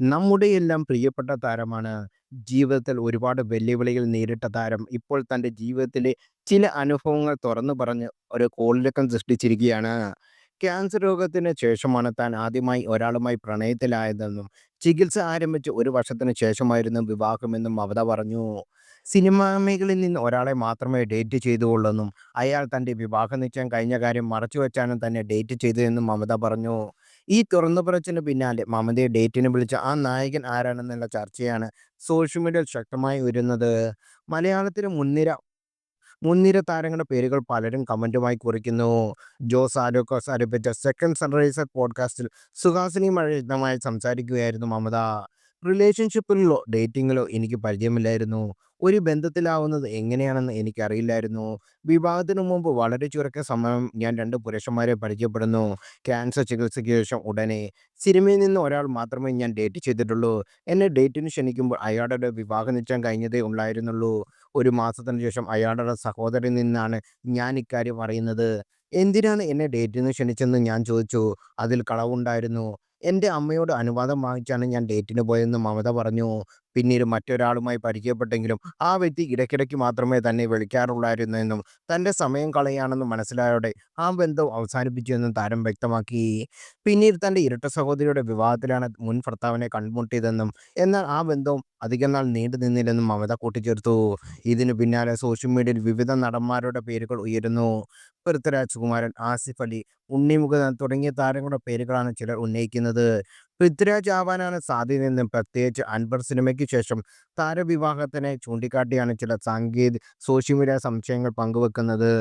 നമ്മുടെയെല്ലാം പ്രിയപ്പെട്ട താരമാണ്. ജീവിതത്തിൽ ഒരുപാട് വെല്ലുവിളികൾ നേരിട്ട താരം ഇപ്പോൾ തൻ്റെ ജീവിതത്തിലെ ചില അനുഭവങ്ങൾ തുറന്നു പറഞ്ഞ് ഒരു കോളിളക്കം സൃഷ്ടിച്ചിരിക്കുകയാണ്. ക്യാൻസർ രോഗത്തിന് ശേഷമാണ് താൻ ആദ്യമായി ഒരാളുമായി പ്രണയത്തിലായതെന്നും ചികിത്സ ആരംഭിച്ച് ഒരു വർഷത്തിന് ശേഷമായിരുന്നു വിവാഹമെന്നും മമത പറഞ്ഞു. സിനിമാ മേഖലയിൽ നിന്ന് ഒരാളെ മാത്രമേ ഡേറ്റ് ചെയ്തുകൊള്ളെന്നും അയാൾ തൻ്റെ വിവാഹ നിശ്ചയം കഴിഞ്ഞ കാര്യം മറച്ചുവെച്ചാണ് തന്നെ ഡേറ്റ് ചെയ്തതെന്നും മമത പറഞ്ഞു. ഈ തുറന്നുപറച്ചിലിന് പിന്നാലെ മമതയെ ഡേറ്റിന് വിളിച്ച ആ നായകൻ ആരാണെന്നുള്ള ചർച്ചയാണ് സോഷ്യൽ മീഡിയയിൽ ശക്തമായി വരുന്നത്. മലയാളത്തിലെ മുൻനിര മുൻനിര താരങ്ങളുടെ പേരുകൾ പലരും കമന്റുമായി കുറിക്കുന്നു. ജോസ് ആലുക്കാസ് ആരംഭിച്ച സെക്കൻഡ് സൺറൈസർ പോഡ്കാസ്റ്റിൽ സുഹാസിനിയുമായി സംസാരിക്കുകയായിരുന്നു മമത. റിലേഷൻഷിപ്പിലോ ഡേറ്റിങ്ങിലോ എനിക്ക് പരിചയമില്ലായിരുന്നു. ഒരു ബന്ധത്തിലാവുന്നത് എങ്ങനെയാണെന്ന് എനിക്കറിയില്ലായിരുന്നു. വിവാഹത്തിന് മുമ്പ് വളരെ ചുരുക്ക സമയം ഞാൻ രണ്ട് പുരുഷന്മാരെ പരിചയപ്പെടുന്നു. ക്യാൻസർ ചികിത്സയ്ക്ക് ശേഷം ഉടനെ സിനിമയിൽ നിന്ന് ഒരാൾ മാത്രമേ ഞാൻ ഡേറ്റ് ചെയ്തിട്ടുള്ളൂ. എന്നെ ഡേറ്റിന് ക്ഷണിക്കുമ്പോൾ അയാളുടെ വിവാഹ നിശ്ചയം കഴിഞ്ഞതേ ഉള്ളായിരുന്നുള്ളൂ. ഒരു മാസത്തിന് ശേഷം അയാളുടെ സഹോദരനിൽ നിന്നാണ് ഞാൻ ഇക്കാര്യം അറിയുന്നത്. എന്തിനാണ് എന്നെ ഡേറ്റിന് ക്ഷണിച്ചതെന്ന് ഞാൻ ചോദിച്ചു. അതിൽ കളവുണ്ടായിരുന്നു. എൻ്റെ അമ്മയോട് അനുവാദം വാങ്ങിച്ചാണ് ഞാൻ ഡേറ്റിന് പോയതെന്ന് മമത പറഞ്ഞു. പിന്നീട് മറ്റൊരാളുമായി പരിചയപ്പെട്ടെങ്കിലും ആ വ്യക്തി ഇടയ്ക്കിടയ്ക്ക് മാത്രമേ തന്നെ വിളിക്കാറുള്ളായിരുന്നെന്നും തൻ്റെ സമയം കളയാണെന്ന് മനസ്സിലായോടെ ആ ബന്ധം അവസാനിപ്പിച്ചുവെന്നും താരം വ്യക്തമാക്കി. പിന്നീട് തൻ്റെ ഇരട്ട സഹോദരിയുടെ വിവാഹത്തിലാണ് മുൻ ഭർത്താവിനെ കണ്ടുമുട്ടിയതെന്നും എന്നാൽ ആ ബന്ധവും അധികം നാൾ നീണ്ടു നിന്നില്ലെന്നും മമത കൂട്ടിച്ചേർത്തു. ഇതിനു പിന്നാലെ സോഷ്യൽ മീഡിയയിൽ വിവിധ നടന്മാരുടെ പേരുകൾ ഉയരുന്നു. പൃഥ്വിരാജ് കുമാരൻ, ആസിഫ് അലി, ഉണ്ണി മുകുന്ദൻ തുടങ്ങിയ താരങ്ങളുടെ പേരുകളാണ് ചിലർ ഉന്നയിക്കുന്നത്. പൃഥ്വിരാജ് ആവാനാണ് സാധ്യതയെന്നും പ്രത്യേകിച്ച് അൻവർ സിനിമയ്ക്ക് ശേഷം താരവിവാഹത്തിനെ ചൂണ്ടിക്കാട്ടിയാണ് ചില സോഷ്യൽ മീഡിയ സംശയങ്ങൾ പങ്കുവെക്കുന്നത്.